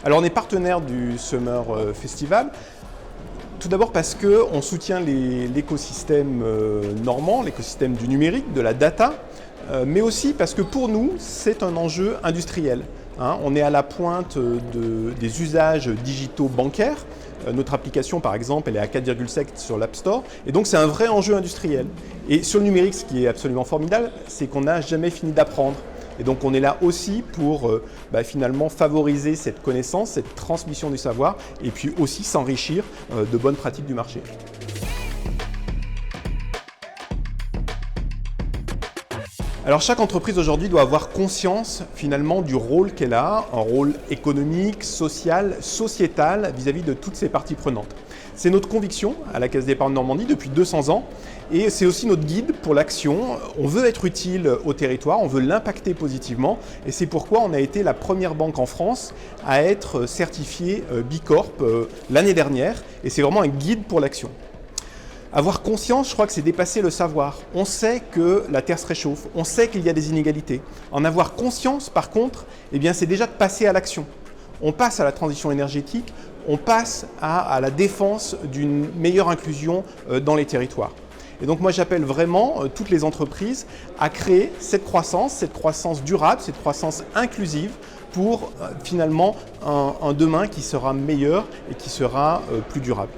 Alors on est partenaire du Summer Festival. Tout d'abord parce qu'on soutient l'écosystème normand, l'écosystème du numérique, de la data, mais aussi parce que pour nous, c'est un enjeu industriel. On est à la pointe des usages digitaux bancaires. Notre application, par exemple, elle est à 4,7 sur l'App Store. Et donc, c'est un vrai enjeu industriel. Et sur le numérique, ce qui est absolument formidable, c'est qu'on n'a jamais fini d'apprendre. Et donc, on est là aussi pour finalement favoriser cette connaissance, cette transmission du savoir, et puis aussi s'enrichir de bonnes pratiques du marché. Alors chaque entreprise aujourd'hui doit avoir conscience finalement du rôle qu'elle a, un rôle économique, social, sociétal vis-à-vis de toutes ces parties prenantes. C'est notre conviction à la Caisse d'épargne Normandie depuis 200 ans et c'est aussi notre guide pour l'action. On veut être utile au territoire, on veut l'impacter positivement et c'est pourquoi on a été la première banque en France à être certifiée Bicorp l'année dernière et c'est vraiment un guide pour l'action. Avoir conscience, je crois que c'est dépasser le savoir. On sait que la Terre se réchauffe, on sait qu'il y a des inégalités. En avoir conscience, par contre, c'est déjà de passer à l'action. On passe à la transition énergétique, on passe à la défense d'une meilleure inclusion dans les territoires. Et donc moi j'appelle vraiment toutes les entreprises à créer cette croissance durable, cette croissance inclusive pour finalement un demain qui sera meilleur et qui sera plus durable.